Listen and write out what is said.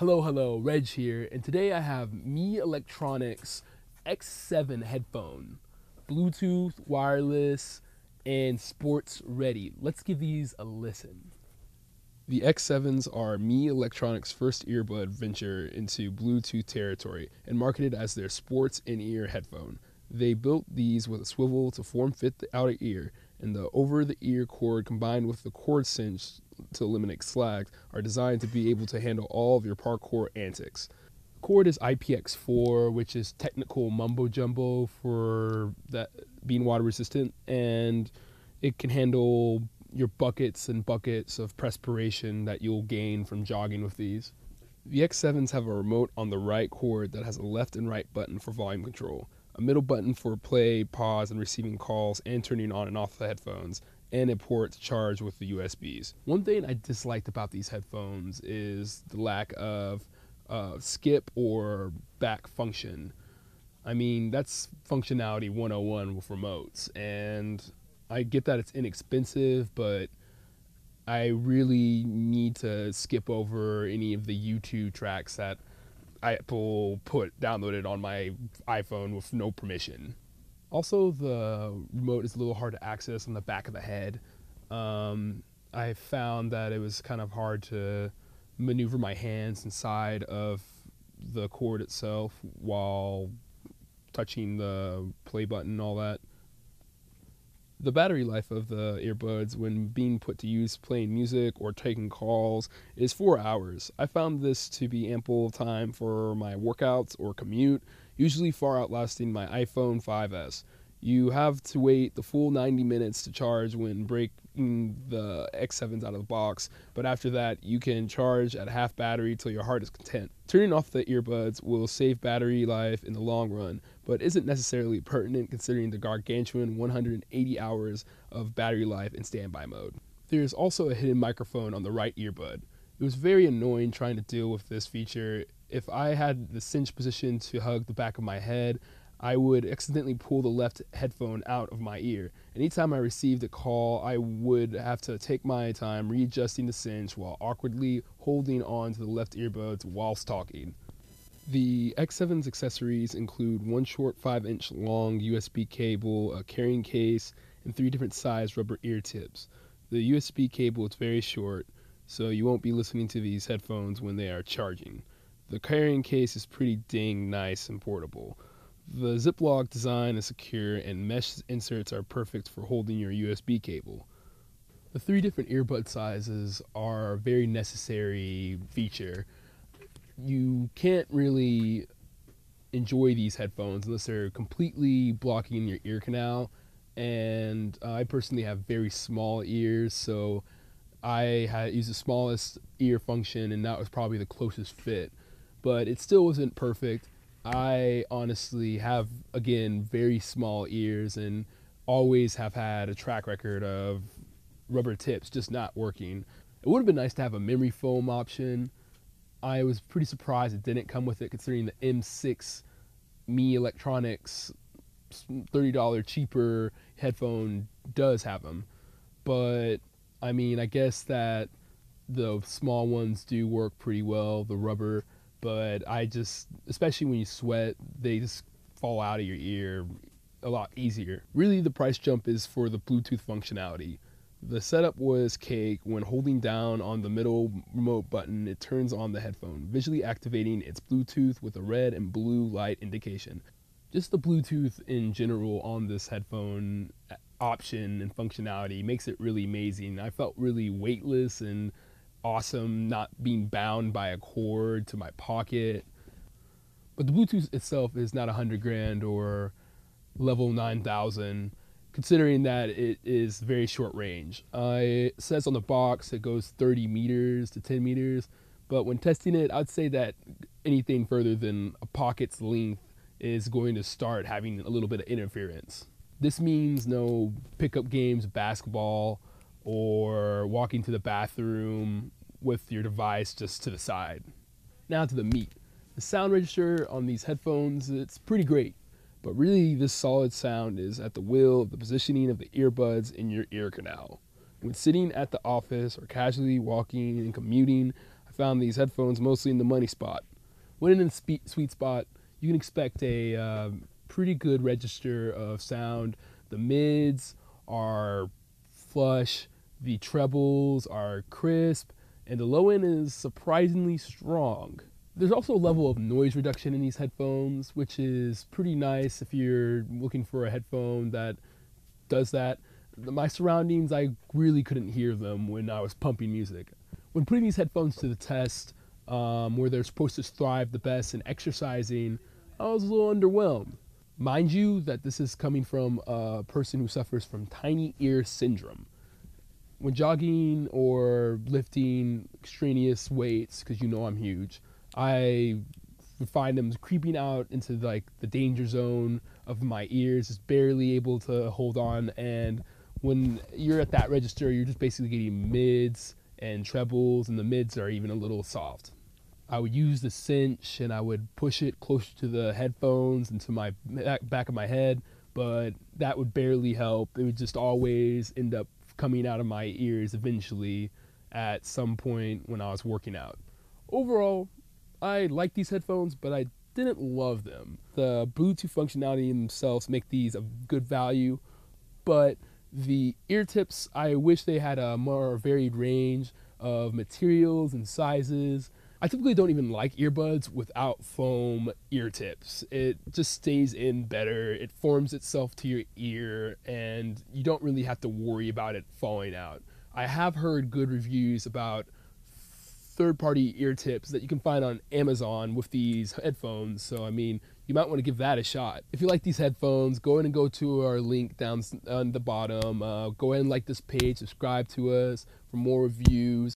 Hello, Reg here, and today I have MEElectronics X7 headphone, Bluetooth, wireless, and sports ready. Let's give these a listen. The X7s are MEElectronics' first earbud venture into Bluetooth territory and marketed as their sports in-ear headphone. They built these with a swivel to form-fit the outer ear, and the over-the-ear cord combined with the cord cinch to eliminate slags are designed to be able to handle all of your parkour antics. The cord is IPX4, which is technical mumbo jumbo for that being water resistant, and it can handle your buckets and buckets of perspiration that you'll gain from jogging with these. The X7s have a remote on the right cord that has a left and right button for volume control, a middle button for play, pause, and receiving calls and turning on and off the headphones, and a port to charge with the USBs. One thing I disliked about these headphones is the lack of skip or back function. I mean, that's functionality 101 with remotes, and I get that it's inexpensive, but I really need to skip over any of the YouTube tracks that Apple downloaded on my iPhone with no permission. Also, the remote is a little hard to access on the back of the head. I found that it was kind of hard to maneuver my hands inside of the cord itself while touching the play button and all that. The battery life of the earbuds when being put to use playing music or taking calls is 4 hours. I found this to be ample time for my workouts or commute, usually far outlasting my iPhone 5S. You have to wait the full 90 minutes to charge when breaking the X7s out of the box, but after that you can charge at half battery till your heart is content. Turning off the earbuds will save battery life in the long run, but isn't necessarily pertinent considering the gargantuan 180 hours of battery life in standby mode. There is also a hidden microphone on the right earbud. It was very annoying trying to deal with this feature. If I had the cinch position to hug the back of my head, I would accidentally pull the left headphone out of my ear. Anytime I received a call, I would have to take my time readjusting the cinch while awkwardly holding on to the left earbuds whilst talking. The X7's accessories include one short 5-inch long USB cable, a carrying case, and 3 different size rubber ear tips. The USB cable is very short, so you won't be listening to these headphones when they are charging. The carrying case is pretty dang nice and portable. The Ziploc design is secure, and mesh inserts are perfect for holding your USB cable. The 3 different earbud sizes are a very necessary feature. You can't really enjoy these headphones unless they're completely blocking your ear canal, and I personally have very small ears, so I had used the smallest ear function, and that was probably the closest fit, but it still wasn't perfect. I honestly have, again, very small ears and always have had a track record of rubber tips just not working. It would have been nice to have a memory foam option. I was pretty surprised it didn't come with it considering the M6 MEElectronics $30 cheaper headphone does have them. But I mean, I guess that the small ones do work pretty well, the rubber, but especially when you sweat, they just fall out of your ear a lot easier. Really, the price jump is for the Bluetooth functionality. The setup was cake. When holding down on the middle remote button, it turns on the headphone, visually activating its Bluetooth with a red and blue light indication. Just the Bluetooth in general on this headphone option and functionality makes it really amazing. I felt really weightless and awesome not being bound by a cord to my pocket. But the Bluetooth itself is not $100,000 or level 9,000, considering that it is very short range. It says on the box it goes 30 meters to 10 meters, but when testing it, I'd say that anything further than a pocket's length is going to start having a little bit of interference. This means no pickup games, basketball, or walking to the bathroom with your device just to the side. Now to the meat. The sound register on these headphones, it's pretty great, but really this solid sound is at the will of the positioning of the earbuds in your ear canal. When sitting at the office or casually walking and commuting, I found these headphones mostly in the money spot. When in the sweet spot, you can expect a pretty good register of sound. The mids are flush, the trebles are crisp, and the low end is surprisingly strong. There's also a level of noise reduction in these headphones, which is pretty nice if you're looking for a headphone that does that. My surroundings, I really couldn't hear them when I was pumping music. When putting these headphones to the test, where they're supposed to thrive the best in exercising, I was a little underwhelmed. Mind you that this is coming from a person who suffers from tiny ear syndrome. When jogging or lifting extraneous weights, because you know I'm huge, I find them creeping out into like the danger zone of my ears, just barely able to hold on. And when you're at that register, you're just basically getting mids and trebles, and the mids are even a little soft. I would use the cinch and I would push it closer to the headphones and to my back of my head, but that would barely help. It would just always end up coming out of my ears eventually at some point when I was working out. Overall, I like these headphones, but I didn't love them. The Bluetooth functionality in themselves make these a good value, but the ear tips, I wish they had a more varied range of materials and sizes. I typically don't even like earbuds without foam ear tips. It just stays in better. It forms itself to your ear, and you don't really have to worry about it falling out. I have heard good reviews about third-party ear tips that you can find on Amazon with these headphones, so I mean, you might want to give that a shot. If you like these headphones, go ahead and go to our link down on the bottom. Go ahead and like this page, subscribe to us for more reviews.